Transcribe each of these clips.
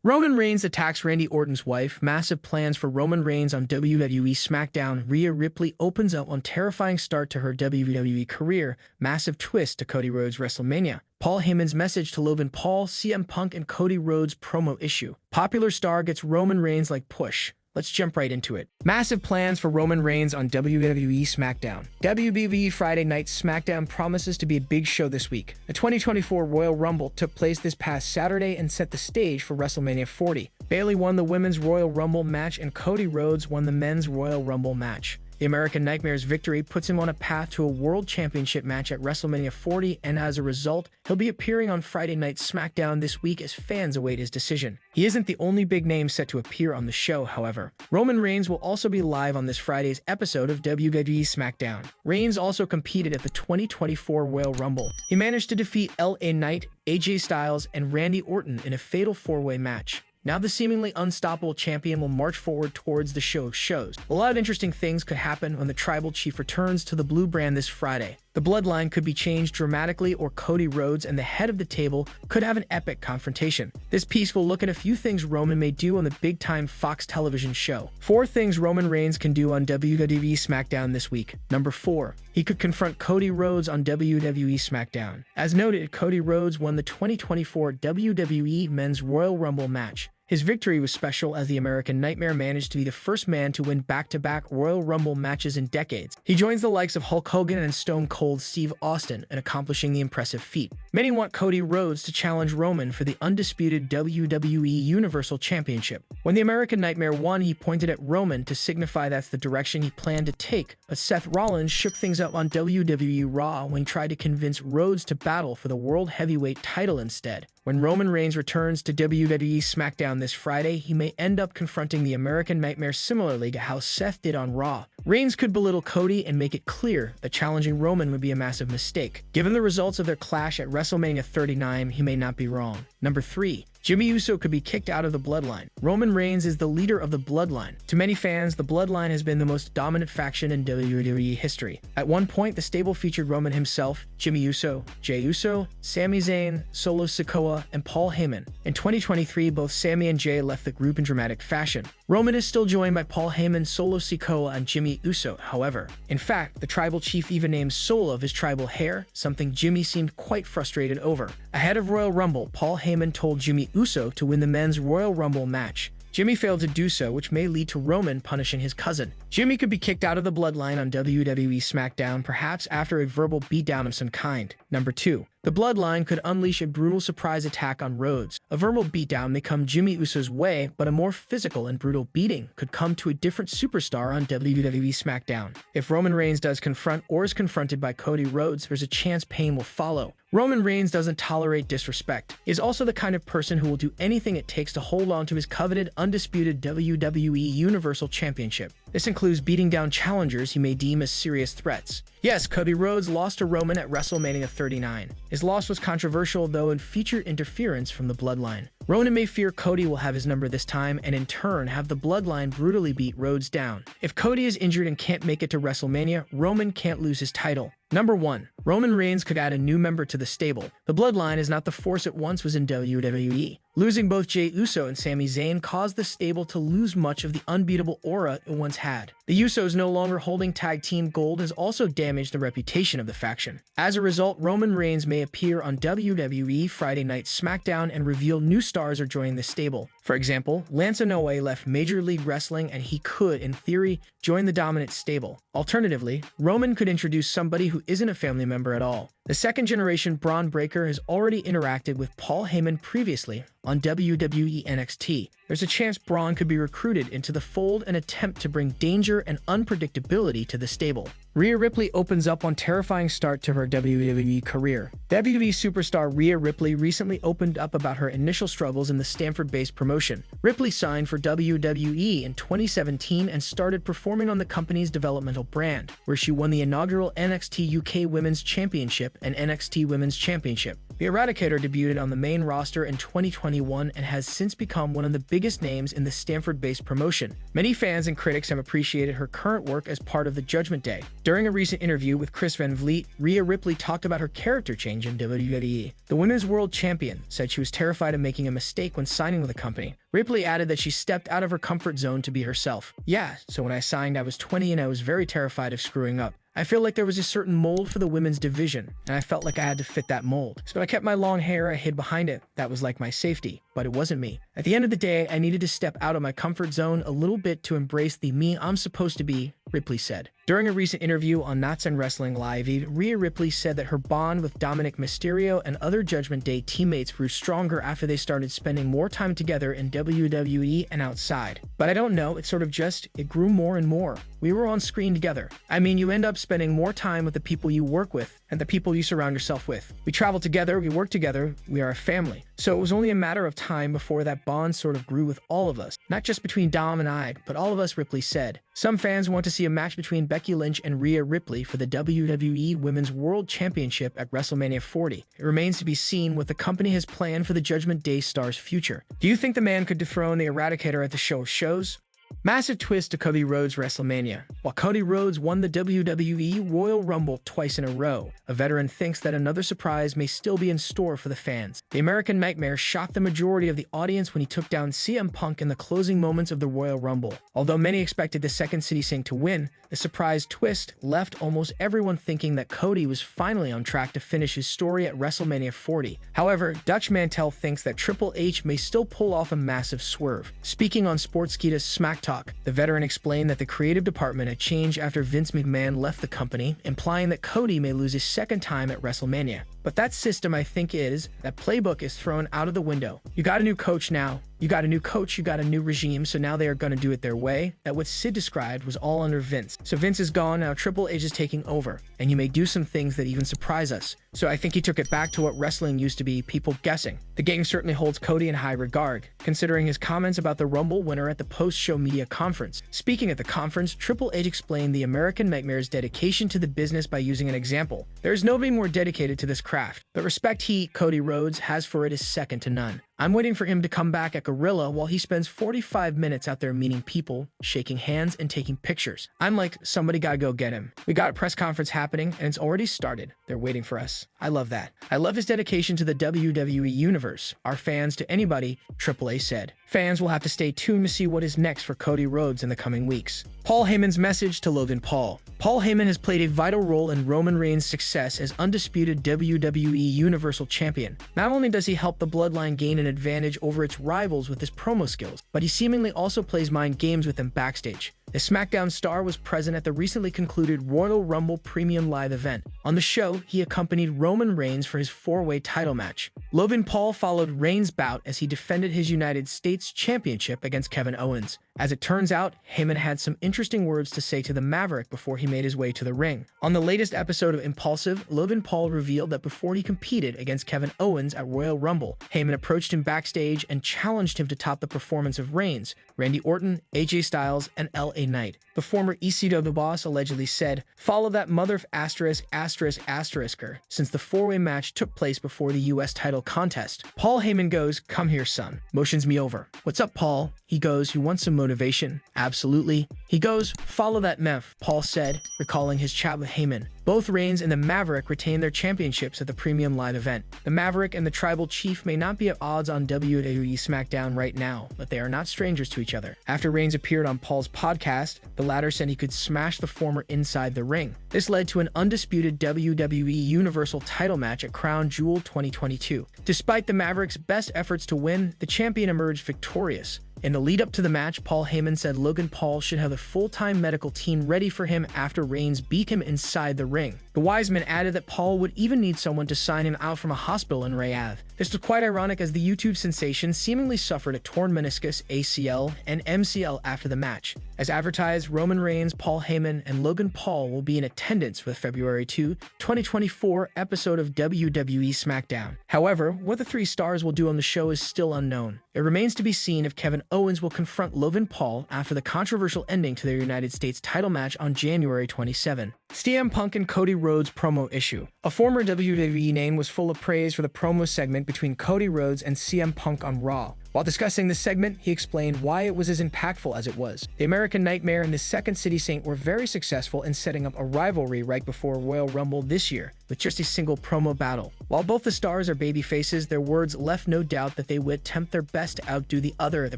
Roman Reigns attacks Randy Orton's wife. Massive plans for Roman Reigns on WWE SmackDown. Rhea Ripley opens up on terrifying start to her WWE career. Massive twist to Cody Rhodes WrestleMania. Paul Heymans' message to Logan Paul, CM Punk, and Cody Rhodes promo issue. Popular star gets Roman Reigns like push. Let's jump right into it. Massive plans for Roman Reigns on WWE SmackDown. WWE Friday Night SmackDown promises to be a big show this week. The 2024 Royal Rumble took place this past Saturday and set the stage for WrestleMania 40. Bayley won the Women's Royal Rumble match and Cody Rhodes won the Men's Royal Rumble match. The American Nightmare's victory puts him on a path to a World Championship match at WrestleMania 40, and as a result, he'll be appearing on Friday Night SmackDown this week as fans await his decision. He isn't the only big name set to appear on the show, however. Roman Reigns will also be live on this Friday's episode of WWE SmackDown. Reigns also competed at the 2024 Royal Rumble. He managed to defeat LA Knight, AJ Styles, and Randy Orton in a fatal four-way match. Now the seemingly unstoppable champion will march forward towards the show's shows. A lot of interesting things could happen when the Tribal Chief returns to the blue brand this Friday. The Bloodline could be changed dramatically, or Cody Rhodes and the head of the table could have an epic confrontation. This piece will look at a few things Roman may do on the big-time Fox television show. 4 things Roman Reigns can do on WWE SmackDown this week. Number 4. He could confront Cody Rhodes on WWE SmackDown. As noted, Cody Rhodes won the 2024 WWE Men's Royal Rumble match. His victory was special as the American Nightmare managed to be the first man to win back-to-back Royal Rumble matches in decades. He joins the likes of Hulk Hogan and Stone Cold Steve Austin in accomplishing the impressive feat. Many want Cody Rhodes to challenge Roman for the undisputed WWE Universal Championship. When the American Nightmare won, he pointed at Roman to signify that's the direction he planned to take, but Seth Rollins shook things up on WWE Raw when he tried to convince Rhodes to battle for the World Heavyweight title instead. When Roman Reigns returns to WWE SmackDown this Friday, he may end up confronting the American Nightmare similarly to how Seth did on Raw. Reigns could belittle Cody and make it clear that challenging Roman would be a massive mistake. Given the results of their clash at WrestleMania 39, he may not be wrong. Number 3. Jimmy Uso could be kicked out of the Bloodline. Roman Reigns is the leader of the Bloodline. To many fans, the Bloodline has been the most dominant faction in WWE history. At one point, the stable featured Roman himself, Jimmy Uso, Jey Uso, Sami Zayn, Solo Sikoa, and Paul Heyman. In 2023, both Sami and Jey left the group in dramatic fashion. Roman is still joined by Paul Heyman, Solo Sikoa, and Jimmy Uso, however. In fact, the Tribal Chief even named Solo of his tribal hair, something Jimmy seemed quite frustrated over. Ahead of Royal Rumble, Paul Heyman told Jimmy Uso to win the Men's Royal Rumble match. Jimmy failed to do so, which may lead to Roman punishing his cousin. Jimmy could be kicked out of the Bloodline on WWE SmackDown, perhaps after a verbal beatdown of some kind. Number 2. The Bloodline could unleash a brutal surprise attack on Rhodes. A verbal beatdown may come Jimmy Uso's way, but a more physical and brutal beating could come to a different superstar on WWE SmackDown. If Roman Reigns does confront or is confronted by Cody Rhodes, there's a chance pain will follow. Roman Reigns doesn't tolerate disrespect. He is also the kind of person who will do anything it takes to hold on to his coveted, undisputed WWE Universal Championship. This includes beating down challengers he may deem as serious threats. Yes, Cody Rhodes lost to Roman at WrestleMania 39. His loss was controversial, though, and featured interference from the Bloodline. Roman may fear Cody will have his number this time and in turn have the Bloodline brutally beat Rhodes down. If Cody is injured and can't make it to WrestleMania, Roman can't lose his title. Number 1. Roman Reigns could add a new member to the stable. The Bloodline is not the force it once was in WWE. Losing both Jey Uso and Sami Zayn caused the stable to lose much of the unbeatable aura it once had. The Usos no longer holding tag team gold has also damaged the reputation of the faction. As a result, Roman Reigns may appear on WWE Friday Night SmackDown and reveal new stars are joining the stable. For example, Lance Inoue left Major League Wrestling and he could, in theory, join the dominant stable. Alternatively, Roman could introduce somebody who isn't a family member at all. The second-generation Braun Breaker has already interacted with Paul Heyman previously on WWE NXT. There's a chance Braun could be recruited into the fold and attempt to bring danger and unpredictability to the stable. Rhea Ripley opens up on terrifying start to her WWE career. WWE superstar Rhea Ripley recently opened up about her initial struggles in the Stanford-based promotion. Ripley signed for WWE in 2017 and started performing on the company's developmental brand, where she won the inaugural NXT UK Women's Championship and NXT Women's Championship. The Eradicator debuted on the main roster in 2021 and has since become one of the biggest names in the Stamford-based promotion. Many fans and critics have appreciated her current work as part of the Judgment Day. During a recent interview with Chris Van Vliet, Rhea Ripley talked about her character change in WWE. The Women's World Champion said she was terrified of making a mistake when signing with the company. Ripley added that she stepped out of her comfort zone to be herself. Yeah, so when I signed, I was 20 and I was very terrified of screwing up. I feel like there was a certain mold for the women's division, and I felt like I had to fit that mold. So I kept my long hair, I hid behind it. That was like my safety, but it wasn't me. At the end of the day, I needed to step out of my comfort zone a little bit to embrace the me I'm supposed to be, Ripley said. During a recent interview on Knots and Wrestling Live, Rhea Ripley said that her bond with Dominic Mysterio and other Judgment Day teammates grew stronger after they started spending more time together in WWE and outside. But I don't know, it grew more and more. We were on screen together. I mean, you end up spending more time with the people you work with and the people you surround yourself with. We travel together, we work together, we are a family. So it was only a matter of time before that bond sort of grew with all of us. Not just between Dom and I, but all of us, Ripley said. Some fans want to see a match between Becky Lynch and Rhea Ripley for the WWE Women's World Championship at WrestleMania 40. It remains to be seen what the company has planned for the Judgment Day star's future. Do you think the man could dethrone the Eradicator at the show of shows? Massive twist to Cody Rhodes' WrestleMania. While Cody Rhodes won the WWE Royal Rumble twice in a row, a veteran thinks that another surprise may still be in store for the fans. The American Nightmare shocked the majority of the audience when he took down CM Punk in the closing moments of the Royal Rumble. Although many expected the Second City Saint to win, the surprise twist left almost everyone thinking that Cody was finally on track to finish his story at WrestleMania 40. However, Dutch Mantel thinks that Triple H may still pull off a massive swerve. Speaking on Sportskeeda's Smack Talk, the veteran explained that the creative department had changed after Vince McMahon left the company, implying that Cody may lose his second time at WrestleMania. But that system, I think, that playbook is thrown out of the window. You got a new coach now. You got a new coach, you got a new regime, so now they are going to do it their way. That what Sid described was all under Vince. So Vince is gone, now Triple H is taking over, and you may do some things that even surprise us. So I think he took it back to what wrestling used to be, people guessing. The gang certainly holds Cody in high regard, considering his comments about the Rumble winner at the post-show media conference. Speaking at the conference, Triple H explained the American Nightmare's dedication to the business by using an example. There is nobody more dedicated to this craft. The respect he, Cody Rhodes, has for it is second to none. I'm waiting for him to come back at Gorilla while he spends 45 minutes out there meeting people, shaking hands, and taking pictures. I'm like, somebody gotta go get him. We got a press conference happening, and it's already started. They're waiting for us. I love that. I love his dedication to the WWE Universe. Our fans to anybody, Triple H said. Fans will have to stay tuned to see what is next for Cody Rhodes in the coming weeks. Paul Heyman's message to Logan Paul. Paul Heyman has played a vital role in Roman Reigns' success as undisputed WWE Universal Champion. Not only does he help the Bloodline gain an advantage over its rivals with his promo skills, but he seemingly also plays mind games with them backstage. The SmackDown star was present at the recently concluded Royal Rumble Premium Live event. On the show, he accompanied Roman Reigns for his four-way title match. Logan Paul followed Reigns' bout as he defended his United States Championship against Kevin Owens. As it turns out, Heyman had some interesting words to say to the Maverick before he made his way to the ring. On the latest episode of Impulsive, Logan Paul revealed that before he competed against Kevin Owens at Royal Rumble, Heyman approached him backstage and challenged him to top the performance of Reigns, Randy Orton, AJ Styles, and LA Knight. The former ECW boss allegedly said, "Follow that mother of asterisker," since the four-way match took place before the US title contest. Paul Heyman goes, "Come here, son." Motions me over. "What's up, Paul?" He goes, "You want some motivation?" "Absolutely." He goes, "Follow that Mev," Paul said, recalling his chat with Heyman. Both Reigns and the Maverick retained their championships at the Premium Live event. The Maverick and the Tribal Chief may not be at odds on WWE SmackDown right now, but they are not strangers to each other. After Reigns appeared on Paul's podcast, the latter said he could smash the former inside the ring. This led to an undisputed WWE Universal title match at Crown Jewel 2022. Despite the Maverick's best efforts to win, the champion emerged victorious. In the lead-up to the match, Paul Heyman said Logan Paul should have a full-time medical team ready for him after Reigns beat him inside the ring. The wise man added that Paul would even need someone to sign him out from a hospital in Riyadh. This was quite ironic as the YouTube sensation seemingly suffered a torn meniscus, ACL, and MCL after the match. As advertised, Roman Reigns, Paul Heyman, and Logan Paul will be in attendance for the February 2, 2024 episode of WWE SmackDown. However, what the three stars will do on the show is still unknown. It remains to be seen if Kevin Owens will confront Logan Paul after the controversial ending to their United States title match on January 27. CM Punk and Cody Rhodes promo issue. A former WWE name was full of praise for the promo segment between Cody Rhodes and CM Punk on Raw. While discussing this segment, he explained why it was as impactful as it was. The American Nightmare and the Second City Saint were very successful in setting up a rivalry right before Royal Rumble this year, with just a single promo battle. While both the stars are baby faces, their words left no doubt that they would attempt their best to outdo the other at the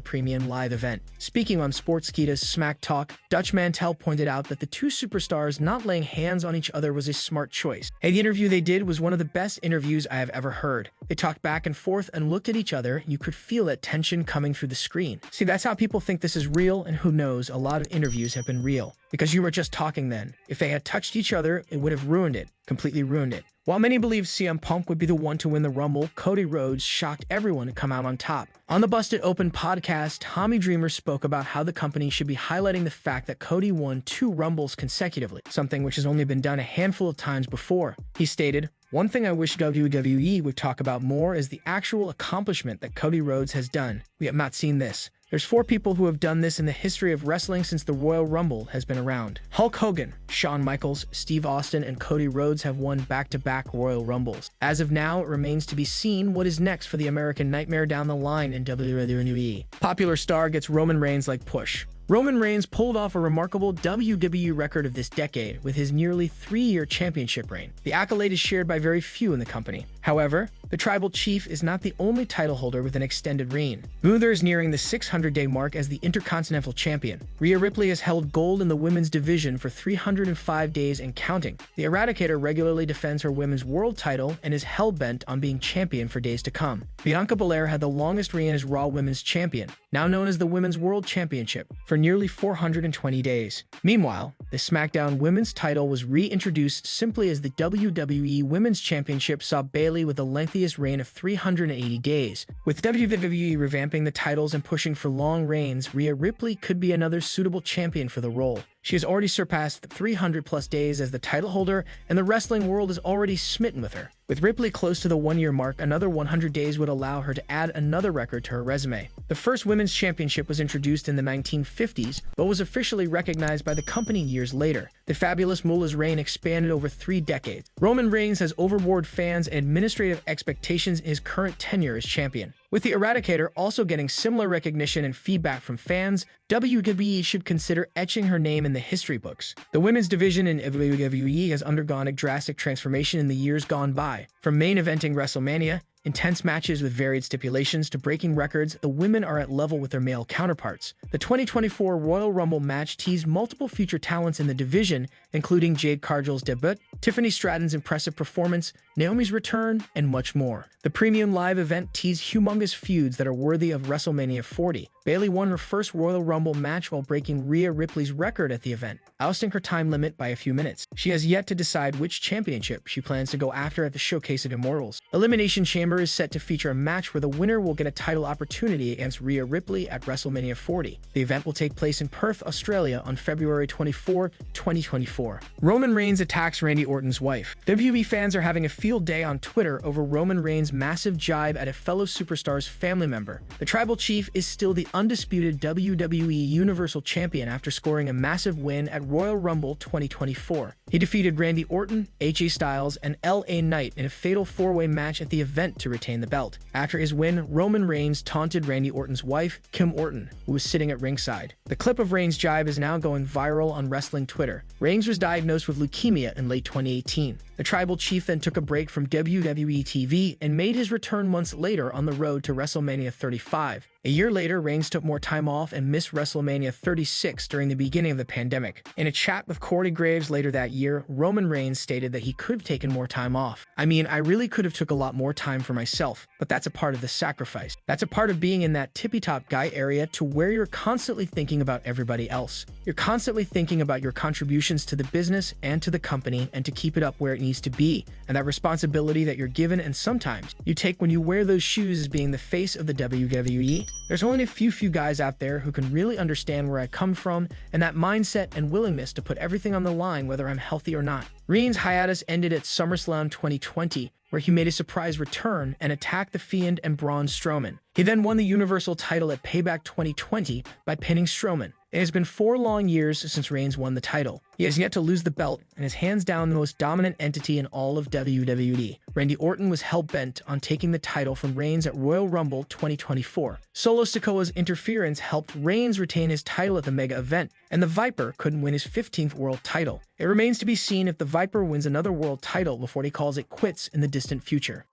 premium live event. Speaking on Sportskeeda's Smack Talk, Dutch Mantel pointed out that the two superstars not laying hands on each other was a smart choice. Hey, the interview they did was one of the best interviews I have ever heard. They talked back and forth and looked at each other. You could feel that tension coming through the screen. See, that's how people think this is real, and who knows, a lot of interviews have been real. Because you were just talking then. If they had touched each other, it would have ruined it. Completely ruined it. While many believe CM Punk would be the one to win the Rumble, Cody Rhodes shocked everyone to come out on top. On the Busted Open podcast, Tommy Dreamer spoke about how the company should be highlighting the fact that Cody won 2 Rumbles consecutively, something which has only been done a handful of times before. He stated, "One thing I wish WWE would talk about more is the actual accomplishment that Cody Rhodes has done. We have not seen this. There's 4 people who have done this in the history of wrestling since the Royal Rumble has been around. Hulk Hogan, Shawn Michaels, Steve Austin, and Cody Rhodes have won back-to-back Royal Rumbles. As of now, it remains to be seen what is next for the American Nightmare down the line in WWE. Popular star gets Roman Reigns like push. Roman Reigns pulled off a remarkable WWE record of this decade with his nearly 3-year championship reign. The accolade is shared by very few in the company. However, the Tribal Chief is not the only title holder with an extended reign. Gunther is nearing the 600-day mark as the Intercontinental Champion. Rhea Ripley has held gold in the women's division for 305 days and counting. The Eradicator regularly defends her women's world title and is hell-bent on being champion for days to come. Bianca Belair had the longest reign as Raw Women's Champion, now known as the Women's World Championship, for nearly 420 days. Meanwhile, the SmackDown Women's title was reintroduced simply as the WWE Women's Championship saw Bayley with the lengthiest reign of 380 days. With WWE revamping the titles and pushing for long reigns, Rhea Ripley could be another suitable champion for the role. She has already surpassed 300+ days as the title holder, and the wrestling world is already smitten with her. With Ripley close to the 1-year mark, another 100 days would allow her to add another record to her resume. The first women's championship was introduced in the 1950s, but was officially recognized by the company years later. The Fabulous Moolah's reign expanded over 3 decades. Roman Reigns has overboard fans and administrative expectations in his current tenure as champion. With the Eradicator also getting similar recognition and feedback from fans, WWE should consider etching her name in the history books. The women's division in WWE has undergone a drastic transformation in the years gone by. From main eventing WrestleMania, intense matches with varied stipulations, to breaking records, the women are at level with their male counterparts. The 2024 Royal Rumble match teased multiple future talents in the division, including Jade Cargill's debut, Tiffany Stratton's impressive performance, Naomi's return, and much more. The premium live event teased humongous feuds that are worthy of WrestleMania 40. Bayley won her first Royal Rumble match while breaking Rhea Ripley's record at the event, ousting her time limit by a few minutes. She has yet to decide which championship she plans to go after at the Showcase of Immortals. Elimination Chamber is set to feature a match where the winner will get a title opportunity against Rhea Ripley at WrestleMania 40. The event will take place in Perth, Australia on February 24, 2024. Roman Reigns attacks Randy Orton's wife. WWE fans are having a field day on Twitter over Roman Reigns' massive jibe at a fellow superstar's family member. The Tribal Chief is still the undisputed WWE Universal Champion after scoring a massive win at Royal Rumble 2024. He defeated Randy Orton, AJ Styles, and LA Knight in a fatal 4-way match at the event to retain the belt. After his win, Roman Reigns taunted Randy Orton's wife, Kim Orton, who was sitting at ringside. The clip of Reigns' jibe is now going viral on wrestling Twitter. Reigns was diagnosed with leukemia in late 2018. The Tribal Chief then took a break from WWE TV and made his return months later on the road to WrestleMania 35. A year later, Reigns took more time off and missed WrestleMania 36 during the beginning of the pandemic. In a chat with Corey Graves later that year, Roman Reigns stated that he could have taken more time off. "I mean, I really could have took a lot more time for myself, but that's a part of the sacrifice. That's a part of being in that tippy-top guy area to where you're constantly thinking about everybody else. You're constantly thinking about your contributions to the business and to the company and to keep it up where it needs to be, and that responsibility that you're given and sometimes you take when you wear those shoes as being the face of the WWE. There's only a few guys out there who can really understand where I come from and that mindset and willingness to put everything on the line whether I'm healthy or not." Reigns' hiatus ended at SummerSlam 2020, where he made a surprise return and attacked The Fiend and Braun Strowman. He then won the Universal title at Payback 2020 by pinning Strowman. It has been 4 long years since Reigns won the title. He has yet to lose the belt and is hands down the most dominant entity in all of WWE. Randy Orton was hell-bent on taking the title from Reigns at Royal Rumble 2024. Solo Sikoa's interference helped Reigns retain his title at the mega event, and the Viper couldn't win his 15th world title. It remains to be seen if the Viper wins another world title before he calls it quits in the distant future.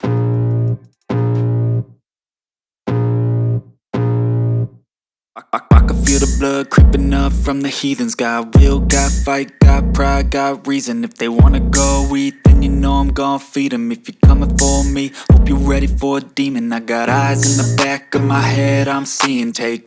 I can feel the blood creeping up from the heathens. Got will, got fight, got pride, got reason. If they wanna go eat, then you know I'm gon' feed them. If you're coming for me, hope you're ready for a demon. I got eyes in the back of my head, I'm seeing. Take me